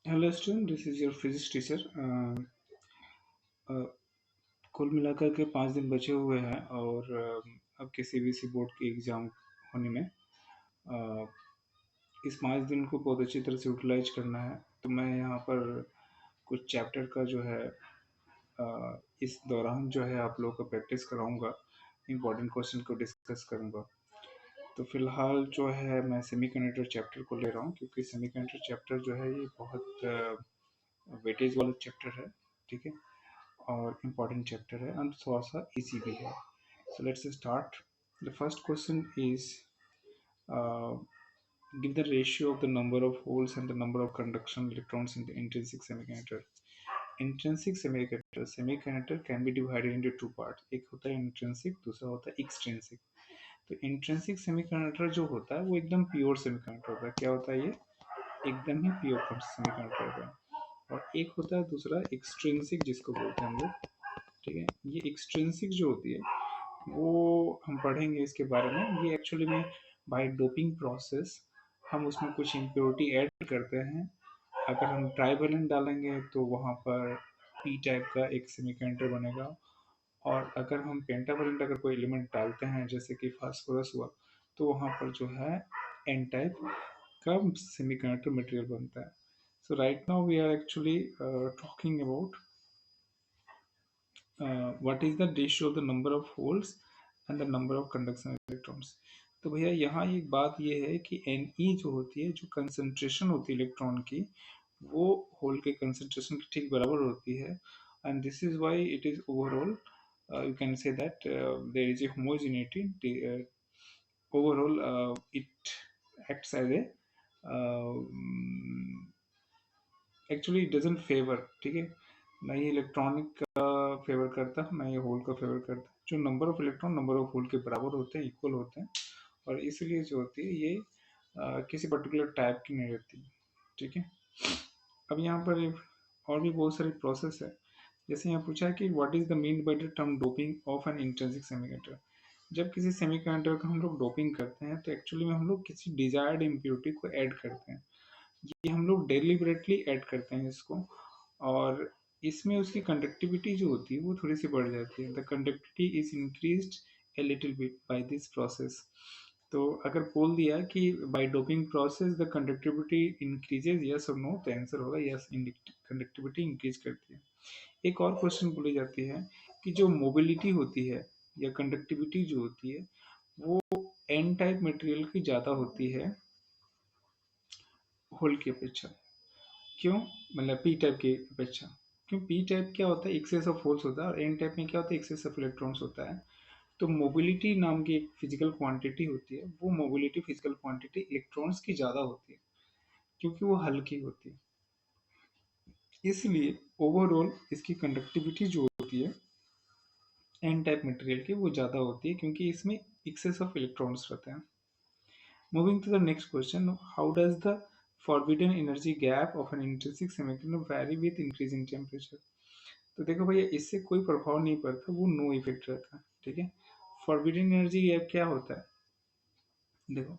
Hello student, this is your physics teacher. कुल मिलाकर के 5 दिन बचे हुए हैं और अब के सीबीएसई बोर्ड की एग्ज़ाम होने में इस 5 दिन को बहुत अच्छी तरह से यूटिलाइज करना है। तो मैं यहाँ पर कुछ चैप्टर का जो है इस दौरान जो है आप लोगों को प्रैक्टिस कराऊंगा, इम्पोर्टेंट क्वेश्चन को डिस्कस करूंगा। तो फिलहाल जो है मैं सेमीकंडक्टर चैप्टर को ले रहा हूँ, क्योंकि सेमीकंडक्टर चैप्टर जो है ये बहुत वेटेज वाला चैप्टर है, ठीक है, और इम्पॉर्टेंट चैप्टर है और थोड़ा सा इजी भी है। So let's start. The first question is give the ratio of the number of holes and the number of conduction electrons in the intrinsic semiconductor. Intrinsic semiconductor can be divided into two parts. एक होता है intrinsic, दूसरा होता है extrinsic. तो intrinsic semiconductor जो होता है वो एकदम प्योर सेमीकंडक्टर होता है। क्या होता है ये? एकदम ही प्योर सेमीकंडक्टर होता है। और एक होता है दूसरा एक्सट्रिंसिक, जिसको बोलते हैं हम लोग, ठीक है। ये एक्सट्रिंसिक जो होती है वो हम पढ़ेंगे इसके बारे में। ये एक्चुअली में बाय डोपिंग प्रोसेस हम उसमें कुछ इम्प्योरिटी ऐड करते हैं। अगर हम ट्राइवेलेंट डालेंगे तो वहाँ पर पी टाइप का एक सेमीकंडक्टर बनेगा, और अगर हम पेंटावेलेंट अगर कोई एलिमेंट डालते हैं जैसे कि फास्फोरस हुआ, तो वहाँ पर जो है एन टाइप का सेमीकंडक्टर मटेरियल बनता है। So right now we are actually talking about what is the ratio of the number of holes and the number of conduction electrons। तो भैया यहाँ एक बात ये है कि Ne जो होती है, जो कंसंट्रेशन होती है इलेक्ट्रॉन की, वो होल के कंसंट्रेशन के ठीक बराबर होती है। And this is why it is overall you can say that there is a homogeneity overall, it acts as a actually it doesn't favour, ठीक है, ना ये इलेक्ट्रॉनिक का फेवर करता है ना ये होल का फेवर करता है। जो number of electron number of hole के बराबर होते हैं, इक्वल होते हैं, और इसलिए जो होती है ये किसी पर्टिकुलर टाइप की नहीं रहती, ठीक है। अब यहाँ पर और भी बहुत सारी प्रोसेस है। जैसे यहाँ पूछा है कि what is the mean by the term doping of N intrinsic semiconductor. जब किसी सेमीकंडक्टर का हम लोग डोपिंग करते हैं तो एक्चुअली में हम लोग किसी डिजायर्ड इम्प्योरिटी को ऐड करते हैं। ये हम लोग डेलिबरेटली ऐड करते हैं इसको, और इसमें उसकी कंडक्टिविटी जो होती है वो थोड़ी सी बढ़ जाती है। The conductivity is increased a little bit by this process. तो अगर बोल दिया कि by doping process the conductivity increases, yes और नो, तो आंसर होगा यस, कंडक्टिविटी इंक्रीज करती है। एक और क्वेश्चन बोली जाती है कि जो मोबिलिटी होती है या कंडक्टिविटी जो होती है वो एन टाइप मटेरियल की ज़्यादा होती है होल की अपेक्षा। क्यों? मतलब पी टाइप की अपेक्षा। क्यों? पी टाइप क्या होता है? एक्सेस ऑफ होल्स होता है, और एन टाइप में क्या होता है? एक्सेस ऑफ इलेक्ट्रॉन्स होता है। तो मोबिलिटी नाम की एक फिजिकल क्वांटिटी होती है, वो मोबिलिटी फिजिकल क्वांटिटी इलेक्ट्रॉन्स की ज़्यादा होती है, क्योंकि वो हल्की होती है। इसलिए ओवरऑल इसकी कंडक्टिविटी जो होती है एन टाइप मटेरियल की वो ज़्यादा होती है, क्योंकि इसमें एक्सेस ऑफ इलेक्ट्रॉन्स रहते हैं। Moving to the next question, how does the forbidden energy gap of an intrinsic semiconductor vary with increasing temperature? तो देखो भैया, इससे कोई प्रभाव नहीं पड़ता, वो नो इफेक्ट रहता है, ठीक है। फॉरबिडन एनर्जी गैप क्या होता है? देखो,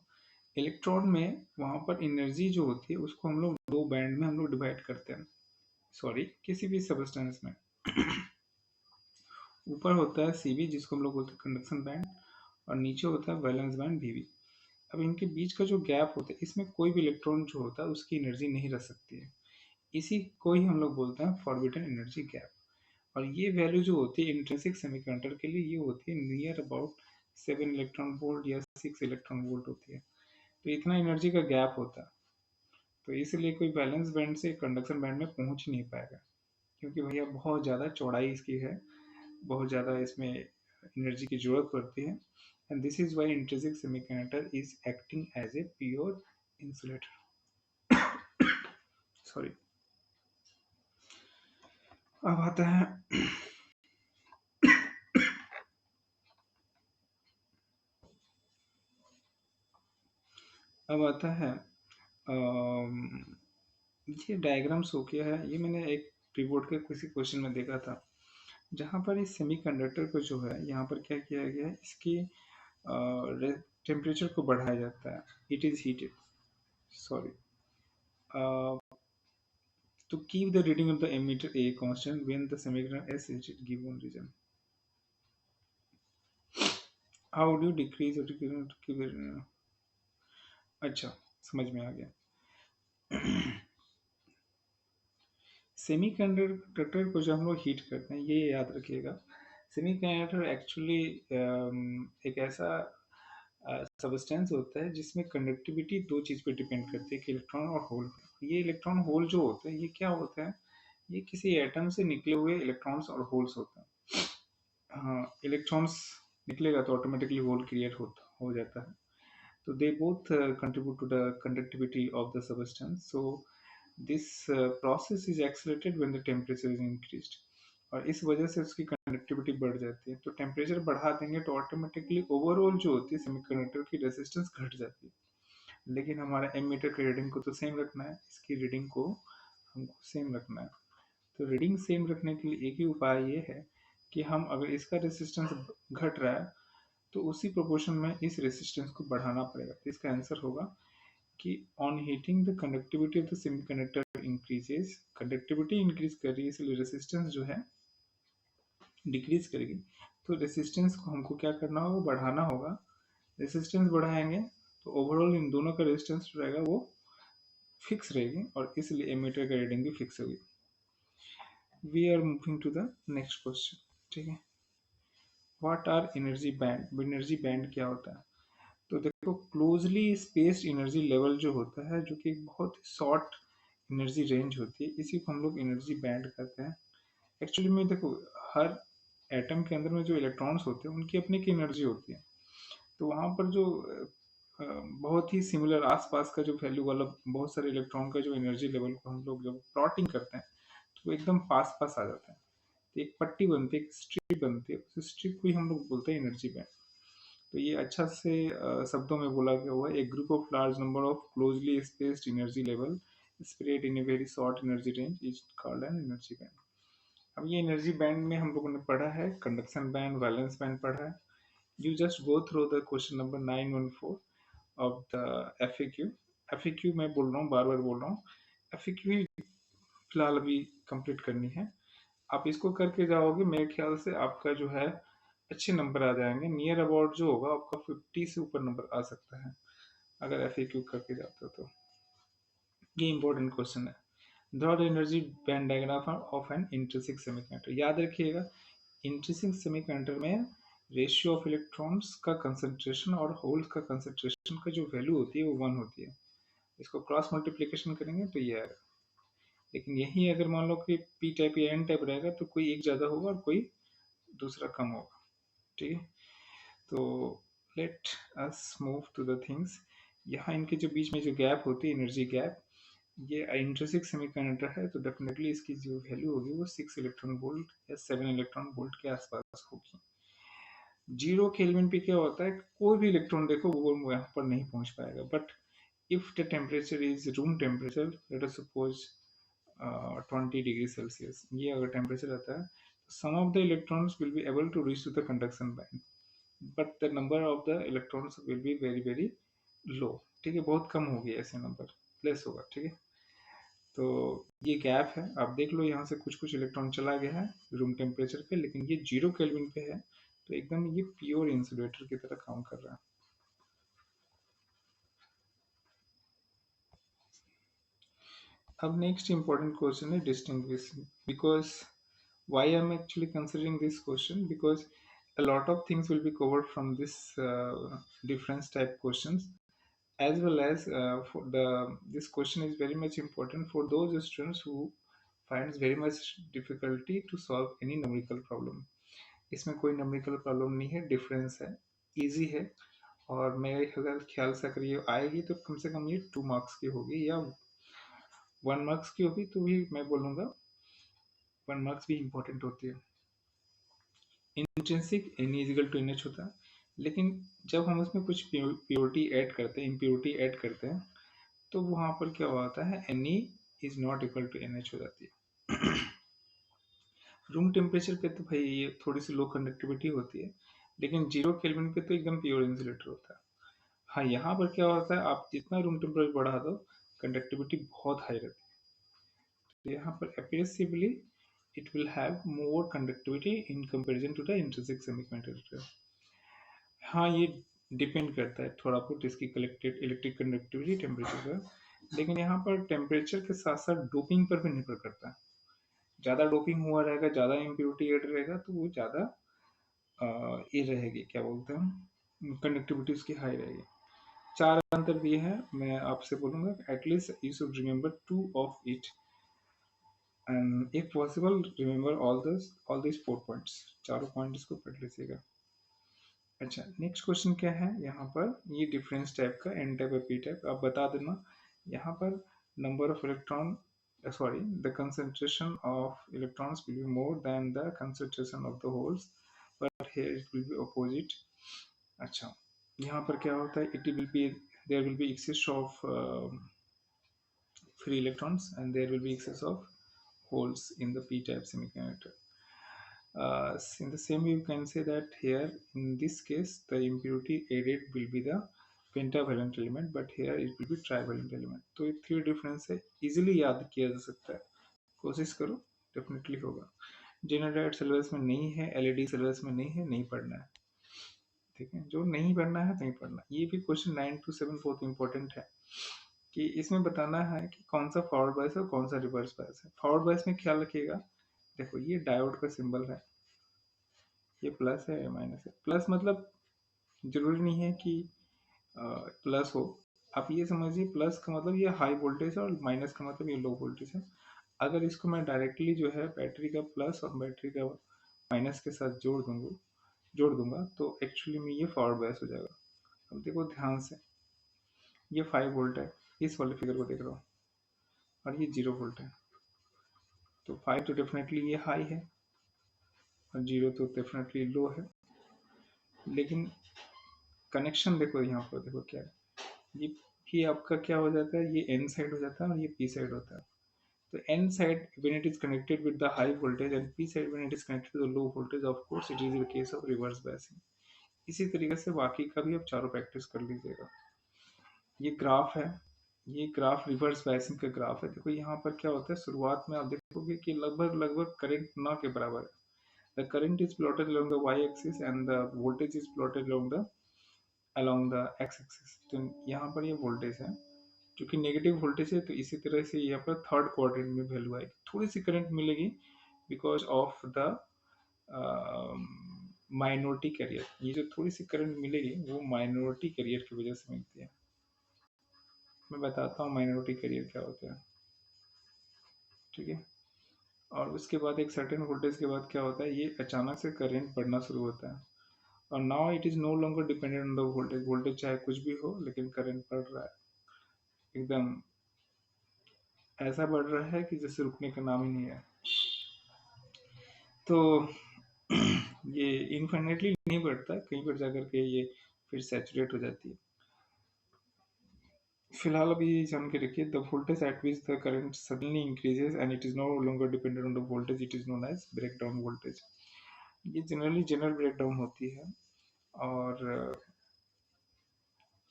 इलेक्ट्रॉन में वहां पर एनर्जी जो होती है उसको हम लोग दो बैंड में हम लोग डिवाइड करते हैं, सॉरी, किसी भी सबस्टेंस में। ऊपर होता है सीबी, जिसको हम लोग बोलते हैं कंडक्शन बैंड, और नीचे होता है वैलेंस बैंड वीवी। अब इनके बीच का जो गैप होता है, इसमें कोई भी इलेक्ट्रॉन जो होता है उसकी एनर्जी नहीं रह सकती है। इसी को ही हम लोग बोलते हैं फॉरबिडन एनर्जी गैप। और ये वैल्यू जो होती है इंट्रिंसिक सेमीकंडक्टर के लिए, ये होती है नियर अबाउट 7 इलेक्ट्रॉन वोल्ट या 6 इलेक्ट्रॉन वोल्ट होती है। तो इतना एनर्जी का गैप होता है, तो इसलिए कोई बैलेंस बैंड से कंडक्शन बैंड में पहुंच नहीं पाएगा, क्योंकि भैया बहुत ज़्यादा चौड़ाई इसकी है, बहुत ज़्यादा इसमें एनर्जी की जरूरत पड़ती है। And this is why intrinsic semiconductor is acting as a pure insulator, sorry. अब आता है अब आता है ये डायग्राम शो किया है, ये मैंने एक प्रीबोर्ड के किसी क्वेश्चन में देखा था, जहाँ पर इस सेमीकंडक्टर को जो है यहाँ पर क्या किया गया है, इसकी टेम्परेचर को बढ़ाया जाता है, it is heated, sorry, To keep the reading of the emitter A constant when the semiconductor S is at given region. How would you decrease or decrease to keep the अच्छा, समझ में आ गया। Semiconductor को जब हम लोग heat करते हैं, ये याद रखिएगा, सेमीकंडक्टर एक्चुअली एक ऐसा सबस्टेंस होता है जिसमें कंडक्टिविटी दो चीज़ पे डिपेंड करती है, कि इलेक्ट्रॉन और होल पे। ये इलेक्ट्रॉन होल जो होते हैं, ये क्या होते हैं, ये किसी एटम से निकले हुए इलेक्ट्रॉन्स और होल्स होते हैं। हाँ, इलेक्ट्रॉन्स निकलेगा तो ऑटोमेटिकली होल क्रिएट हो जाता है। So they both contribute to the conductivity of the substance. So this process is accelerated when the temperature is increased. और इस वजह से उसकी कंडक्टिविटी बढ़ जाती है। तो टेम्परेचर बढ़ा देंगे तो ऑटोमेटिकली ओवरऑल जो होती है सेमीकंडक्टर की रेजिस्टेंस घट जाती है। लेकिन हमारा एमीटर की रीडिंग को तो सेम रखना है, इसकी रीडिंग को हमको सेम रखना है। तो रीडिंग सेम रखने के लिए एक ही उपाय ये है कि हम अगर इसका रेजिस्टेंस घट रहा है तो उसी प्रोपोर्शन में इस रेजिस्टेंस को बढ़ाना पड़ेगा। तो इसका आंसर होगा कि on heating the conductivity of the semiconductor increases. Conductivity increase कर रही है इसलिए रेजिस्टेंस जो है डिक्रीज करेगी। तो रेजिस्टेंस को हमको क्या करना होगा, बढ़ाना होगा। रेजिस्टेंस बढ़ाएंगे तो ओवरऑल इन दोनों का रेजिस्टेंस जो रहेगा वो फिक्स रहेगी और इसलिए एमीटर का रीडिंग भी फिक्स होगी। We are moving to the next question. ठीक है, what are energy band. Energy band क्या होता है? तो देखो, क्लोजली स्पेस्ड एनर्जी लेवल जो होता है, जो कि एक बहुत शॉर्ट एनर्जी रेंज होती है, इसी को हम लोग एनर्जी बैंड कहते हैं। एक्चुअली में देखो, हर एटम के अंदर में जो इलेक्ट्रॉन्स होते हैं उनकी अपनी की एनर्जी होती है। तो वहाँ पर जो बहुत ही सिमिलर आसपास का जो वैल्यू वाला बहुत सारे इलेक्ट्रॉन का जो एनर्जी लेवल को हम लोग जब प्लॉटिंग करते हैं तो वो एकदम पास पास आ जाता है। तो एक पट्टी बनती है, एक स्ट्रिप बनती है, उस स्ट्रिप को ही हम लोग बोलते हैं एनर्जी बैंड। तो ये अच्छा से शब्दों में बोला गया हुआ है, एक group of large number of closely spaced energy level spread in a very short energy range is called an energy band. अब ये एनर्जी बैंड में हम लोगों ने पढ़ा है कंडक्शन बैंड, वैलेंस बैंड पढ़ा है। You just go through the question number 914 of the FAQ. FAQ मैं बोल रहा हूँ, बार बार बोल रहा हूँ, एफएक्यू ही फिलहाल अभी कंप्लीट करनी है। आप इसको करके जाओगे, मेरे ख्याल से आपका जो है अच्छे नंबर आ जाएंगे। नियर अबाउट जो होगा आपका 50 से ऊपर नंबर आ सकता है अगर एफएक्यू करके जाते हो तो। ये इंपॉर्टेंट क्वेश्चन है। Draw the energy band diagram of N intrinsic semiconductor. याद रखिएगा, इंट्रिंसिक सेमीकंडक्टर में रेशियो ऑफ इलेक्ट्रॉन्स का कंसंट्रेशन और होल्स का कंसंट्रेशन का जो वैल्यू होती है वो 1 होती है। इसको क्रॉस मल्टीप्लिकेशन करेंगे तो ये आएगा। लेकिन यही अगर मान लो कि पी टाइप या एन टाइप रहेगा तो कोई एक ज़्यादा होगा और कोई दूसरा कम होगा। ठीक है, तो let us move to the things. यहाँ इनके जो बीच में जो गैप होती है, एनर्जी गैप, ये इंट्रिंसिक सेमीकंडक्टर है तो डेफिनेटली इसकी जो वैल्यू होगी वो 6 इलेक्ट्रॉन वोल्ट या 7 इलेक्ट्रॉन वोल्ट के आसपास होगी। 0 केल्विन पे क्या होता है, कोई भी इलेक्ट्रॉन देखो वो यहाँ पर नहीं पहुंच पाएगा। But if the temperature is room temperature, let us suppose 20 degree Celsius, ये अगर टेम्परेचर रहता है, some of the electrons will be able to reach to the conduction band, but the number of the electrons will be very very low। ठीक है, बहुत कम होगी, ऐसे number less होगा। ठीक है, तो ये गैप है, आप देख लो यहाँ से कुछ कुछ इलेक्ट्रॉन चला गया है रूम टेम्परेचर पे, लेकिन ये 0 केल्विन पे है तो एकदम ये प्योर इंसुलेटर की तरह काम कर रहा है। अब नेक्स्ट इंपॉर्टेंट क्वेश्चन है distinguish, because why I'm actually considering this question, because a lot of things will be covered from this difference type questions, as well as for the this question is very much important for those students who finds very much difficulty to solve any numerical problem। इसमें कोई numerical problem नहीं है, difference है, easy है। और मेरे ख्याल से अगर ये आएगी तो कम से कम ये 2 मार्क्स की होगी या 1 मार्क्स की होगी, तो भी मैं बोलूँगा 1 मार्क्स भी इम्पोर्टेंट होती है। Intrinsic n is equal to n h होता है, लेकिन जब हम उसमें कुछ प्योरिटी ऐड करते हैं, इम्प्योरिटी ऐड करते हैं, तो वहाँ पर क्या होता है, n e is not equal to n h हो जाती है। रूम टेम्परेचर पे तो भाई ये थोड़ी सी लो कंडक्टिविटी होती है, लेकिन 0 केल्विन पे तो एकदम प्योर इंसुलेटर होता है। हाँ, यहाँ पर क्या होता है, आप जितना रूम टेम्परेचर बढ़ा दो कंडक्टिविटी बहुत हाई रहती है। तो यहाँ पर एप्रेसिवली it will have more conductivity in comparison to the intrinsic semiconductor. हाँ, ये डिपेंड करता है थोड़ा बहुत इसकी कलेक्टेड इलेक्ट्रिक कंडक्टिविटी टेम्परेचर पर, लेकिन यहाँ पर टेम्परेचर के साथ साथ डोपिंग पर भी निर्भर करता है। ज़्यादा डोपिंग हुआ रहेगा, ज़्यादा इम्प्योरिटी एड रहेगा, तो वो ज़्यादा ये रहेगी, क्या बोलते हैं, कंडक्टिविटी उसकी हाई रहेगी। चार अंतर दिए हैं, मैं आपसे बोलूँगा at least you should remember two of it, and if possible remember all this four points, चारों पॉइंट इसको पढ़ लीजिएगा। अच्छा, नेक्स्ट क्वेश्चन क्या है यहाँ पर, ये डिफरेंस टाइप का, एन टाइप और पी टाइप, आप बता देना। यहाँ पर number of electron, sorry, the concentration of electrons will be more than the concentration of the holes, but here it will be opposite. अच्छा, यहाँ पर क्या होता है, it will be, there will be excess of free electrons and there will be excess of holes in the p-type semiconductor. In the same way, you can say that here in this case the impurity added will be the pentavalent element, but here it will be trivalent element. तो ये three difference है, easily याद किया जा सकता है, कोशिश करो, डेफिनेटली होगा। जेनरेट सिलेबस में नहीं है, एलईडी सिलेबस में नहीं है, नहीं पढ़ना है, ठीक है, जो नहीं पढ़ना है नहीं पढ़ना। ये भी क्वेश्चन 9 to 7 बहुत इंपॉर्टेंट है कि इसमें बताना है कि कौन सा फॉरवर्ड बायस है और कौन सा रिवर्स बायस है। फॉरवर्ड बायस में ख्याल रखिएगा, देखो ये डायोड का सिंबल है, ये प्लस है, ये माइनस है। प्लस मतलब जरूरी नहीं है कि प्लस हो, आप ये समझिए प्लस का मतलब ये हाई वोल्टेज है और माइनस का मतलब ये लो वोल्टेज है। अगर इसको मैं डायरेक्टली जो है बैटरी का प्लस और बैटरी का माइनस के साथ जोड़ दूंगा तो एक्चुअली में ये फॉरवर्ड बायस हो जाएगा। अब देखो ध्यान से, ये 5 वोल्ट है, इस वाले फिगर को देख रहा हूँ, और ये 0 वोल्ट है, तो 5 तो डेफिनेटली ये हाई है और 0 तो डेफिनेटली लो है। लेकिन कनेक्शन देखो यहाँ पर, देखो क्या है, ये आपका क्या हो जाता है, ये एन साइड हो जाता है और ये पी साइड होता है। तो n side when it is connected with the high voltage and p side when it is connected with the low voltage, of course it is the case of reverse biasing. इसी तरीके से बाकी का भी आप चारों प्रैक्टिस कर लीजिएगा। ये ग्राफ है, ये ग्राफ रिवर्स बायसिंग का ग्राफ है। देखो यहाँ पर क्या होता है, शुरुआत में आप देखोगे कि लगभग करंट ना के बराबर है। The current is plotted along the y axis and the voltage is plotted along the x axis। तो यहाँ पर ये वोल्टेज है, क्योंकि नेगेटिव वोल्टेज है, तो इसी तरह से यहाँ पर थर्ड क्वाड्रेंट में वैल्यू आएगी, थोड़ी सी करंट मिलेगी because of the minority carrier. ये जो थोड़ी सी करंट मिलेगी वो माइनॉरिटी कैरियर की वजह से मिलती है। मैं बताता हूँ माइनॉरिटी कैरियर क्या होता है, ठीक है। और उसके बाद एक सर्टेन वोल्टेज के बाद क्या होता है, ये अचानक से करंट बढ़ना शुरू होता है, और now it is no longer dependent on the voltage. Voltage चाहे कुछ भी हो, लेकिन करंट बढ़ रहा है, एकदम ऐसा बढ़ रहा है कि जैसे रुकने का नाम ही नहीं है। तो ये इनफाइनेटली नहीं बढ़ता, कहीं पर जाकर के ये फिर सैचुरेट हो जाती है। फिलहाल अभी जान के रखिए, the voltage at which the current suddenly increases and it is no longer dependent on the voltage, it is known as breakdown voltage. ये जनरली जनरल ब्रेकडाउन होती है, और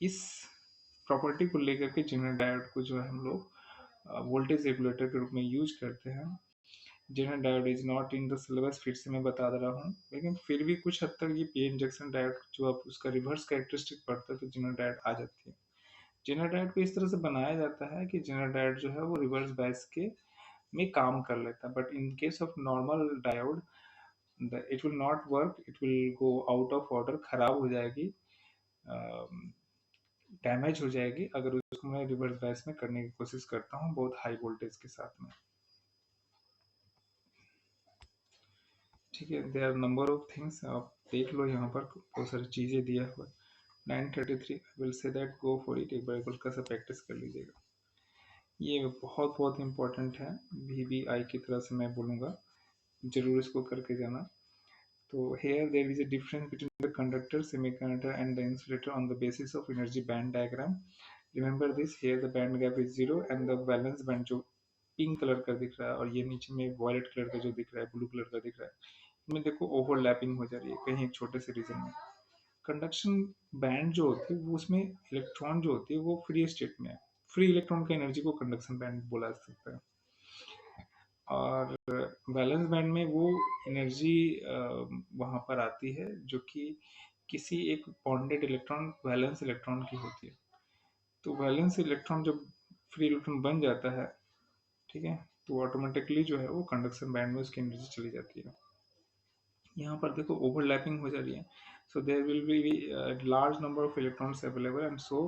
इस प्रॉपर्टी को लेकर के जनरल डायोड को जो है हम लोग वोल्टेज रेगुलेटर के रूप में यूज करते हैं। General diode is not in the syllabus, फिर से मैं बता दे रहा हूँ, लेकिन फिर भी कुछ हद तक ये पी इंजेक्शन डायोड जो आप उसका रिवर्स कैरेक्टरिस्टिक पढ़ते हैं तो जनरल डायोड आ जाती है। जनरल डायोड को इस तरह से बनाया जाता है कि जनरल डायोड जो है वो रिवर्स बायस के में काम कर लेता है, but in case of normal diode it will not work, it will go out of order, खराब हो जाएगी, डैमेज हो जाएगी अगर उसको मैं रिवर्स बायस में करने की कोशिश करता हूँ बहुत हाई वोल्टेज के साथ में, ठीक है। There are number of things, आप देख लो यहाँ पर बहुत सारी चीज़ें दिया हुआ। 933 will say that go for it, एक बार हल्का सा प्रैक्टिस कर लीजिएगा, ये बहुत बहुत इंपॉर्टेंट है। VBI की तरह से मैं बोलूँगा, जरूर इसको करके जाना। तो here there is a difference between the conductor, semiconductor and the insulator on the basis of energy band diagram. Remember this, here the band gap is 0 and the valence band जो पिंक कलर का दिख रहा है और ये नीचे में violet colour का जो दिख रहा है, ब्लू कलर का दिख रहा है, इसमें देखो ओवरलैपिंग हो जा रही है कहीं एक छोटे से रीजन में। कंडक्शन बैंड जो होती है वो, उसमें इलेक्ट्रॉन जो होती है वो फ्री स्टेट में है, फ्री इलेक्ट्रॉन की एनर्जी को कंडक्शन बैंड बोला जा सकता है। और बैलेंस बैंड में वो एनर्जी वहाँ पर आती है जो कि किसी एक बॉन्डेड इलेक्ट्रॉन वैलेंस इलेक्ट्रॉन की होती है। तो वैलेंस इलेक्ट्रॉन जब फ्री इलेक्ट्रॉन बन जाता है, ठीक है, तो ऑटोमेटिकली जो है वो कंडक्शन बैंड में उसकी एनर्जी चली जाती है। यहाँ पर देखो ओवरलैपिंग हो जा रही है, so there will be large number of electrons available and so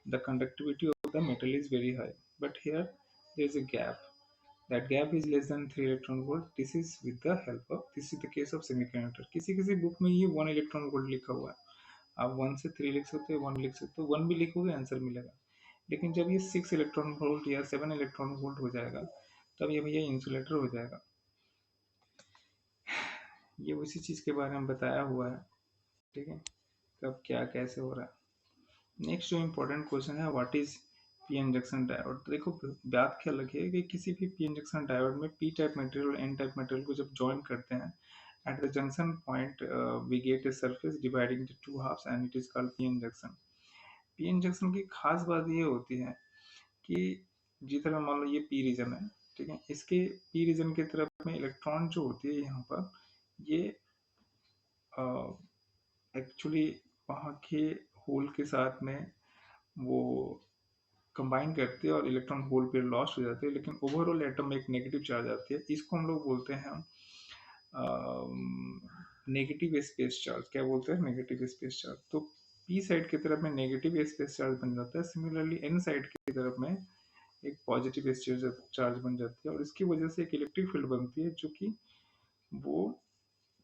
the conductivity of the metal is very high, but here there is a gap. That gap is less than 3 electron volt. This is with the help of, this is the case of semiconductor. किसी किसी book में ये 1 electron volt लिखा हुआ है, आप 1 से 3 लिख सकते हो, 1 लिख सकते हो, 1 भी लिखोगे आंसर मिलेगा। लेकिन जब ये 6 इलेक्ट्रॉन वोल्ट या 7 इलेक्ट्रॉन वोल्ट हो जाएगा, तब ये भैया इंसुलेटर हो जाएगा। ये उसी चीज़ के बारे में बताया हुआ है, ठीक है, कब क्या कैसे हो रहा है। नेक्स्ट जो इम्पोर्टेंट क्वेश्चन है, what is p n junction diode. तो देखो बात क्या लगी है कि किसी भी पी एन जंक्शन डायोड में पी टाइप मटेरियल और एन टाइप मटेरियल को जब ज्वाइन करते हैं, at the junction point we get a surface dividing the two halves and it is called p n junction. P n junction की खास बात ये होती है कि जितना मान लो ये पी रीजन है, ठीक है, इसके पी रीजन की तरफ में इलेक्ट्रॉन जो होती है यहाँ पर, ये एक्चुअली वहाँ के होल के साथ में वो कंबाइन करती है और इलेक्ट्रॉन होल पे लॉस्ट हो जाते हैं, लेकिन ओवरऑल एटम में एक नेगेटिव चार्ज आती है। इसको हम लोग बोलते हैं नेगेटिव स्पेस चार्ज। क्या बोलते हैं? Negative space charge. तो पी साइड की तरफ में नेगेटिव स्पेस चार्ज बन जाता है, सिमिलरली एन साइड की तरफ में एक पॉजिटिव स्पेस चार्ज बन जाती है, और इसकी वजह से एक इलेक्ट्रिक फील्ड बनती है जो कि वो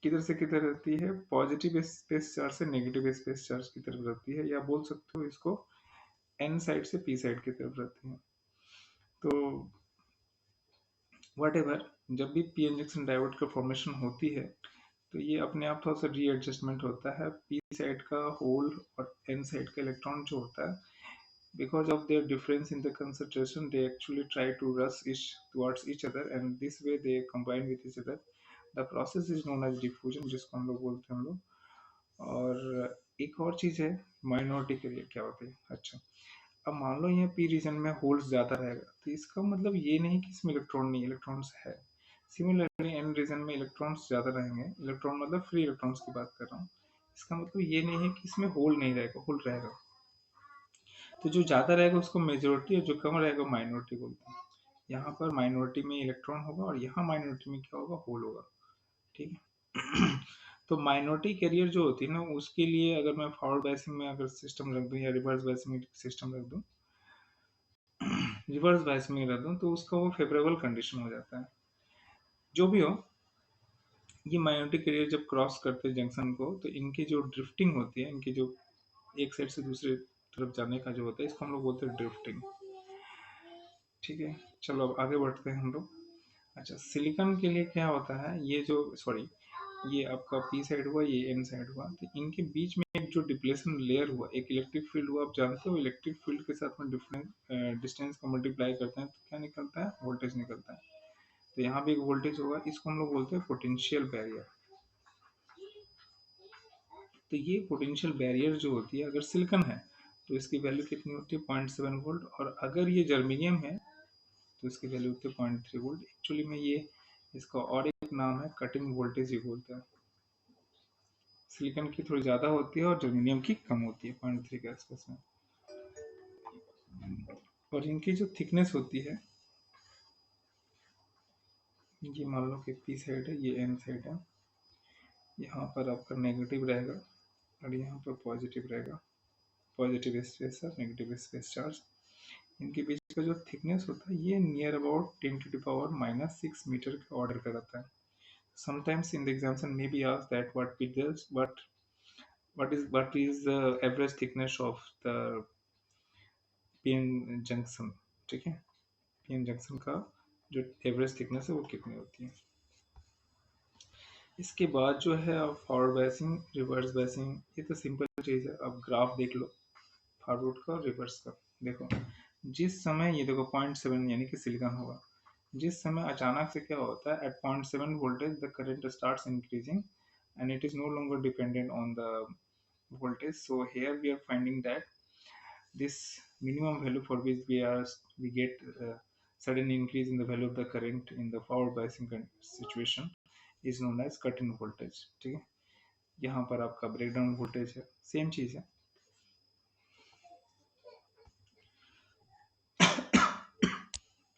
किधर से किधर रहती है, पॉजिटिव स्पेस चार्ज से नेगेटिव स्पेस चार्ज की तरफ रहती है, या बोल सकते हो इसको एन साइड से पी साइड की तरफ रहती है। तो वट एवर, जब भी पी इंजेक्शन डायोड का फॉर्मेशन होती है, तो ये अपने आप थोड़ा सा रीएडजस्टमेंट होता है। पी साइड का होल और एन साइड का इलेक्ट्रॉन जो होता है, because of their difference in the concentration, they actually try to rush each towards each other, and this way they combine with each other. The process is known as diffusion, जिसको हम लोग बोलते हैं हम लोग। और एक और चीज़ है, माइनॉरिटी के लिए क्या होती है। अच्छा, अब मान लो यहाँ पी रीजन में होल्स ज़्यादा रहेगा, तो इसका मतलब ये नहीं कि इसमें इलेक्ट्रॉन नहीं, इलेक्ट्रॉन्स है। सिमिलरली एन रीजन में इलेक्ट्रॉन्स ज़्यादा रहेंगे, इलेक्ट्रॉन मतलब फ्री इलेक्ट्रॉन्स की बात कर रहा हूँ, इसका मतलब ये नहीं है कि इसमें होल नहीं रहेगा, होल रहेगा। तो जो ज़्यादा रहेगा उसको मेजोरिटी और जो कम रहेगा माइनॉरिटी बोलते हैं। यहाँ पर माइनॉरिटी में इलेक्ट्रॉन होगा और यहाँ माइनॉरिटी में क्या होगा, होल होगा, ठीक है। तो माइनॉरिटी कैरियर जो होती है ना, उसके लिए अगर मैं फॉरवर्ड बायसिंग में अगर सिस्टम रख दूँ या रिवर्स बायसिंग में सिस्टम रख दूँ, रिवर्स बायस में रख दूँ, तो उसका वो फेवरेबल कंडीशन हो जाता है। जो भी हो, ये माइनॉरिटी कैरियर जब क्रॉस करते हैं जंक्शन को, तो इनकी जो ड्रिफ्टिंग होती है, इनकी जो एक साइड से दूसरे तरफ जाने का जो होता है, इसको हम लोग बोलते हैं ड्रिफ्टिंग, ठीक है। चलो अब आगे बढ़ते हैं हम लोग। अच्छा, सिलिकॉन के लिए क्या होता है, ये जो सॉरी, ये आपका पी साइड हुआ, ये एन साइड हुआ, तो इनके बीच में एक जो डिप्लेशन लेयर हुआ, एक इलेक्ट्रिक फील्ड हुआ, आप जानते हो इलेक्ट्रिक फील्ड के साथ में डिफरेंट डिस्टेंस को मल्टीप्लाई करते हैं तो क्या निकलता है, वोल्टेज निकलता है। तो यहाँ भी एक वोल्टेज होगा, इसको हम लोग बोलते हैं पोटेंशियल बैरियर। तो ये पोटेंशियल बैरियर जो होती है, अगर सिलिकॉन है तो इसकी वैल्यू कितनी होती है, 0.7 वोल्ट, और अगर ये जर्मेनियम है तो इसकी वैल्यू होती है 0.3 वोल्ट। एक्चुअली में ये इसका और एक नाम है कटिंग वोल्टेज, ये बोलते हैं। सिलिकॉन की थोड़ी ज़्यादा होती है और जर्मेनियम की कम होती है, 0.3 के आसपास में। और इनकी जो थिकनेस होती है, ये मान लो कि पी साइड है, ये एन साइड है, यहाँ पर आपका नेगेटिव रहेगा और यहाँ पर पॉजिटिव रहेगा, पॉजिटिव स्पेस और नेगेटिव स्पेस चार्ज। इनके बीच का जो थिकनेस होता है, ये नियर अबाउट 10⁻⁻⁶ मीटर के ऑर्डर का रहता है। Sometimes in the examination may be asked that what is the average thickness of the PN junction, ठीक है, पीएन जंक्शन का जो एवरेज थिकनेस है वो कितनी होती है। इसके बाद जो है अब फॉरवर्ड बायसिंग, रिवर्स बायसिंग, ये तो सिंपल चीज़ है। अब ग्राफ देख लो फॉरवर्ड का और रिवर्स का। देखो जिस समय ये देखो 0.7 यानी कि सिलिकॉन होगा, जिस समय अचानक से क्या होता है, at 0.7 voltage the current starts increasing and it is no longer dependent on the voltage. So here we are finding that this minimum value for which we get sudden increase in the value of the current in the forward biasing situation is known as cut in voltage। ठीक है, यहाँ पर आपका breakdown voltage है, same चीज है।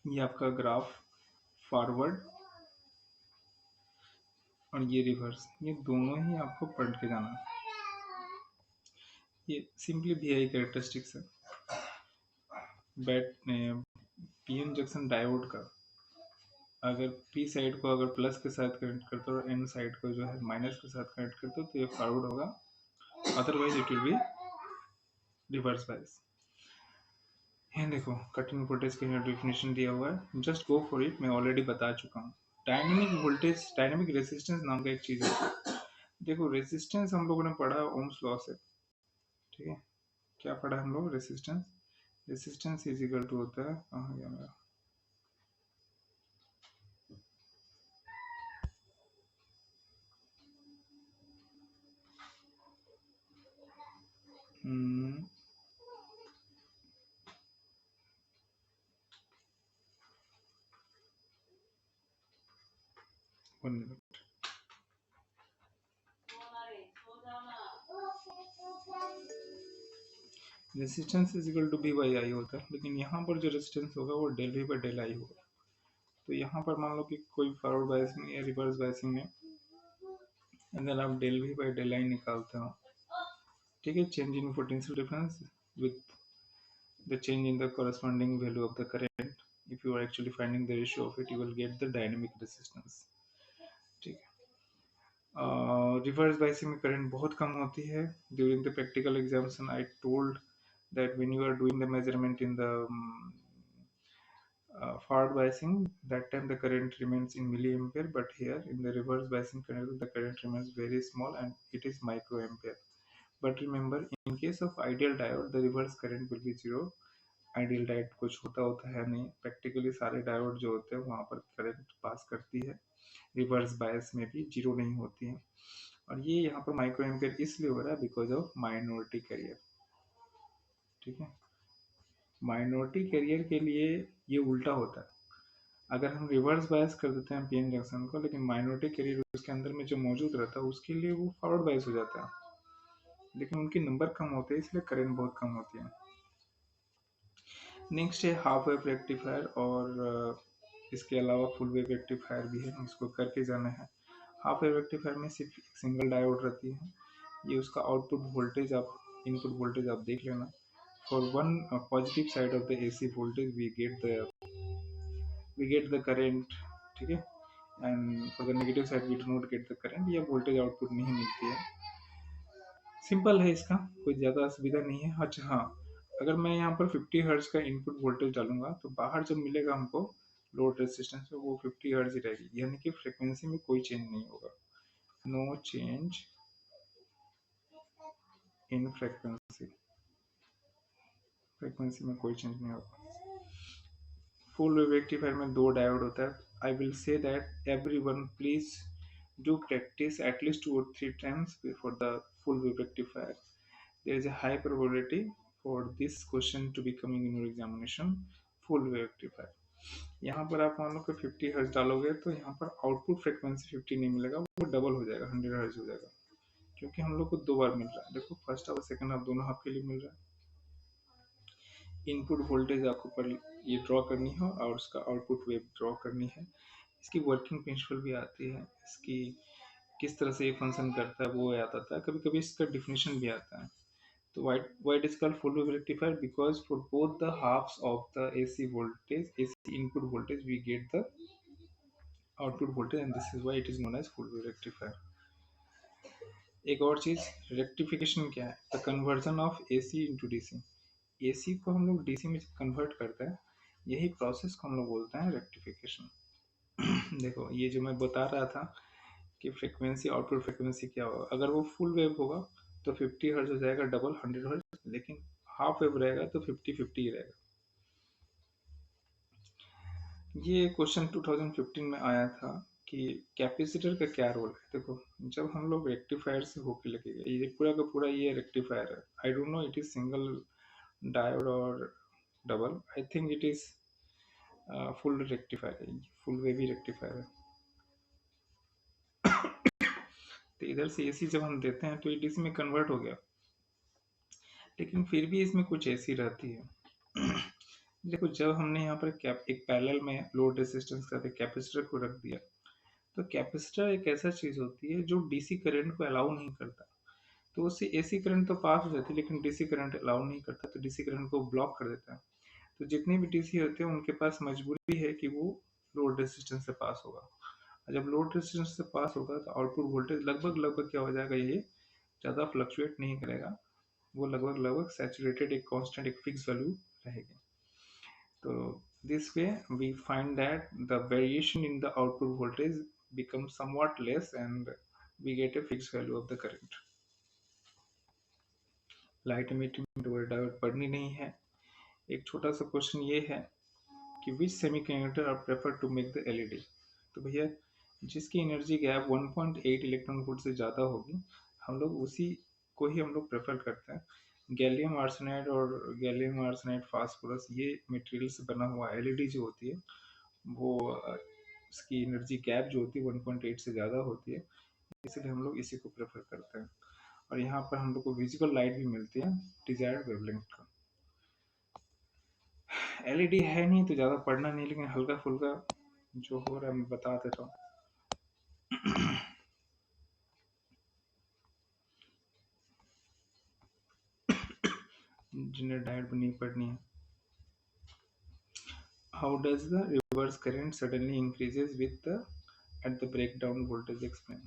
ये आपका ग्राफ फॉरवर्ड और ये रिवर्स, ये दोनों ही आपको पढ़ के जाना है। ये सिंपली वीआई कैरेक्टरिस्टिक्स है। बैट पीएन जंक्शन डायोड का अगर पी साइड को अगर प्लस के साथ कनेक्ट करते हो और एन साइड को जो है माइनस के साथ कनेक्ट करते हो तो ये फॉरवर्ड होगा, otherwise it will be reverse bias. ये देखो कटिंग वोल्टेज का यहाँ डेफिनेशन दिया हुआ है, जस्ट गो फॉर इट, मैं ऑलरेडी बता चुका हूँ। डायनेमिक वोल्टेज, डायनेमिक रेजिस्टेंस नाम का एक चीज है। देखो रेजिस्टेंस हम लोगों ने पढ़ा ओम्स लॉ से, ठीक है, क्या पढ़ा हम लोग, resistance, resistance is equal to होता है, कहाँ गया मेरा, one minute, resistance is equal to V by I होता है, लेकिन यहाँ पर जो रेजिस्टेंस होगा वो del V by del I होगा। तो यहाँ पर मान लो कि कोई फॉरवर्ड बायसिंग या रिवर्स बायसिंग में अगर आप del V by del I निकालते हो, ठीक है, change in potential difference with the change in the corresponding value of the current, if you are actually finding the ratio of it, you will get the dynamic resistance। ठीक है, reverse biasing में current बहुत कम होती है। During the practical examination I told that when you are doing the measurement in the forward biasing, that time the current remains in milliampere, but here in the reverse biasing current the current remains very small and it is microampere। but remember in case of ideal diode the reverse current will be zero। Ideal diode कुछ होता है नहीं, practically सारे diode जो होते हैं वहां पर करंट पास करती है, रिवर्स बायस में भी जीरो नहीं होती है। और ये यहाँ पर माइक्रो एम्पियर इसलिए हो रहा है बिकॉज ऑफ माइनॉरिटी कैरियर। ठीक है, माइनॉरिटी कैरियर के लिए ये उल्टा होता है। अगर हम रिवर्स बायस कर देते हैं पीएन जंक्शन को, लेकिन माइनॉरिटी कैरियर उसके अंदर में जो मौजूद रहता है उसके लिए वो फॉरवर्ड बायस हो जाता है, लेकिन उनके नंबर कम होते हैं इसलिए करंट बहुत कम होती है। नेक्स्ट है हाफ वेव रेक्टिफायर, और इसके अलावा फुल वेव रेक्टिफायर भी है, इसको करके जाना है। हाफ वेव रेक्टिफायर में सिर्फ एक सिंगल डायोड रहती है, ये उसका आउटपुट वोल्टेज आप इनपुट वोल्टेज आप देख लेना। For one positive side of the AC voltage we get the current, ठीक है, and for the negative side we do not get the current, या वोल्टेज आउटपुट नहीं मिलती है। सिंपल है, इसका कोई ज़्यादा असुविधा नहीं है। अच्छा हाँ, अगर मैं यहाँ पर 50 हर्ट्ज का इनपुट वोल्टेज डालूंगा तो बाहर जब मिलेगा हमको लोड रेजिस्टेंस में वो 50 हर्ट्ज ही रहेगी, यानी कि फ्रिक्वेंसी में कोई चेंज नहीं होगा, no change in frequency, frequency में कोई चेंज नहीं होगा। फुल वेव रेक्टिफायर में दो डायोड होता है। I will say that everyone please do practice at least 2 or 3 times before the full wave rectifier। There is a high probability for this question to be coming in your examination, full wave rectifier। यहाँ पर आप मान लो कि 50 hertz डालोगे तो यहाँ पर आउटपुट फ्रिक्वेंसी 50 नहीं मिलेगा, वो डबल हो जाएगा, 100 हर्ट्ज हो जाएगा, क्योंकि हम लोग को दो बार मिल रहा है। देखो फर्स्ट हाफ सेकंड हाफ दोनों हाफ के लिए मिल रहा है। इनपुट वोल्टेज आपको पर ये ड्रॉ करनी है और उसका आउटपुट वेव ड्रॉ करनी है। इसकी वर्किंग प्रिंसिपल भी आती है, इसकी किस तरह से ये फंक्शन करता है वो याद आता है, कभी कभी इसका डिफिनेशन भी आता है। तो why it is called full wave rectifier, because for both the halves of the AC voltage, AC input voltage, we get the output voltage, and this is why it is known as full wave rectifier। एक और चीज, rectification क्या है, the conversion of AC into DC। AC को हम लोग DC में convert करते हैं, यही प्रोसेस को हम लोग बोलते हैं रेक्टिफिकेशन। देखो ये जो मैं बता रहा था कि फ्रिक्वेंसी आउटपुट फ्रिक्वेंसी क्या होगा, अगर वो फुल वेव होगा तो 50 हर्ट्ज हो जाएगा डबल 100 हर्ट्ज, लेकिन हाफ वेव रहेगा तो 50-50 ही रहेगा। ये क्वेश्चन 2015 में आया था कि कैपेसिटर का क्या रोल है। देखो जब हम लोग रेक्टिफायर से होके लेके गए, ये पूरा का पूरा ये रेक्टिफायर है, I don't know it is single diode और double, I think it is full rectifier है, फुल वेवी रेक्टिफायर है। तो इधर से एसी जब हम देते हैं तो ये डीसी में कन्वर्ट हो गया, लेकिन फिर भी इसमें कुछ ऐसी रहती है। देखो जब हमने यहाँ पर कैप एक पैरेलल में लोड रेजिस्टेंस का कैपेसिटर को रख दिया, तो कैपेसिटर एक ऐसा चीज होती है जो डीसी करंट को अलाउ नहीं करता। तो उससे एसी करंट तो पास हो जाती है, लेकिन डीसी करंट अलाउ नहीं करता, तो डीसी करंट को ब्लॉक कर देता है। तो जितने भी डीसी होते हैं उनके पास मजबूरी है कि वो लोड रेजिस्टेंस से पास होगा, और जब लोड रेजिस्टेंस से पास होगा तो आउटपुट वोल्टेज लगभग लगभग क्या हो जाएगा, ये ज़्यादा फ्लक्चुएट नहीं करेगा, वो लगभग लगभग सैचुरेटेड एक कांस्टेंट एक फिक्स वैल्यू रहेगी। तो this way we find that the variation in the output voltage becomes somewhat less and we get a fixed value of the current. Light emitting diode पढ़नी नहीं है। एक छोटा सा क्वेश्चन ये है कि which semiconductor are prefer to make the LED. तो भैया जिसकी एनर्जी गैप 1.8 इलेक्ट्रॉन वोल्ट से ज़्यादा होगी, हम लोग उसी को ही हम लोग प्रेफर करते हैं। गैलियम आर्सेनाइड और गैलियम आर्सेनाइड फास्फोरस ये मटेरियल से बना हुआ एलईडी जो होती है, वो उसकी एनर्जी गैप जो होती है 1.8 से ज़्यादा होती है, इसलिए हम लोग इसी को प्रेफर करते हैं। और यहाँ पर हम लोग को विजिबल लाइट भी मिलती है डिजायर्ड वेवलेंथ का। एलईडी है नहीं तो ज़्यादा पढ़ना नहीं, लेकिन हल्का फुल्का जो हो रहा है मैं बता देता हूँ। जिन्हें डायरेक्ट नहीं पढ़नी है। How does the reverse current suddenly increases with the at the breakdown voltage explain.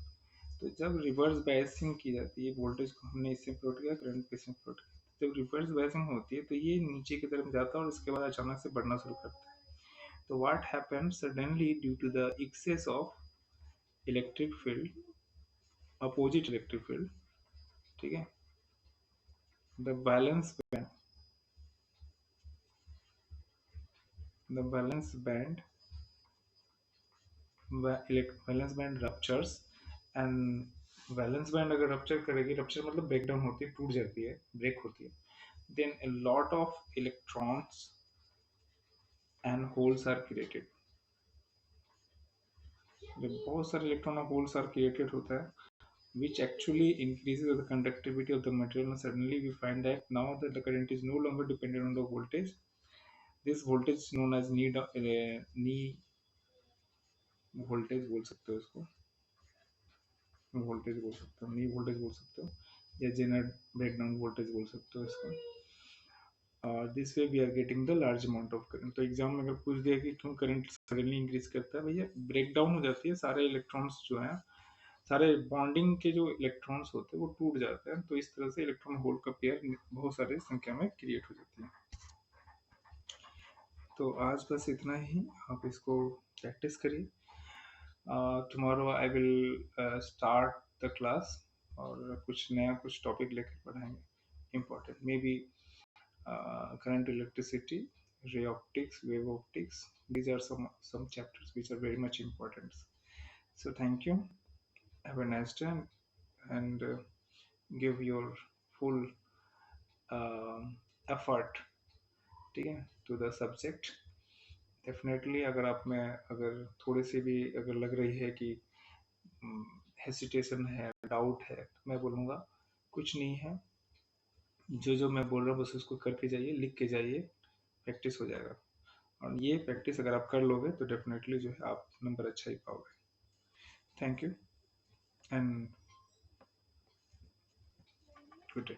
तो जब रिवर्स बायसिंग की जाती है, वोल्टेज को हमने इससे प्लॉट किया, करंट को इसमें प्लॉट किया, जब रिवर्स बायसिंग होती है तो ये नीचे की तरफ जाता है और उसके बाद अचानक से बढ़ना शुरू करता है। तो what happens suddenly due to the excess of electric field, opposite electric field, ठीक है, the valence band, the valence band ruptures and valence band अगर रप्चर करेगी, रप्चर मतलब ब्रेकडाउन होती है, टूट जाती है, ब्रेक होती है, then a lot of electrons and holes are created। जब बहुत सारे इलेक्ट्रॉन और होल्स आर क्रिएटेड होता है, which actually increases the conductivity of the material, and suddenly we find that now that the current is no longer dependent on the voltage, this voltage is known as knee voltage बोल सकते हो इसको, voltage बोल सकते हो, नी voltage बोल सकते हो, या जेनर ब्रेकडाउन वोल्टेज बोल सकते हो इसको। This way we are getting the large amount of current. तो एग्जाम में अगर पूछ दिया कि क्यों करंट सडनली इंक्रीज करता है, भैया ब्रेक डाउन हो जाती है, सारे इलेक्ट्रॉन्स जो हैं, सारे बॉन्डिंग के जो इलेक्ट्रॉन्स होते हैं वो टूट जाते हैं, तो इस तरह से इलेक्ट्रॉन होल का पेयर बहुत सारे संख्या में क्रिएट हो जाती है। तो आज बस इतना ही, आप इसको प्रैक्टिस करिए। Tomorrow I will start the class और कुछ नया कुछ टॉपिक लेकर पढ़ाएंगे important, may be current electricity, ray optics, wave optics. These are some chapters which are very much important. So thank you. Have a nice day and give your full effort, ठीक है, to the subject. Definitely अगर आप में अगर थोड़ी सी भी अगर लग रही है कि हेसिटेशन है, डाउट है, तो मैं बोलूँगा कुछ नहीं है, जो जो मैं बोल रहा हूँ बस उसको करके जाइए, लिख के जाइए, प्रैक्टिस हो जाएगा। और ये प्रैक्टिस अगर आप कर लोगे तो डेफिनेटली जो है आप नंबर अच्छा ही पाओगे। Thank you and good day.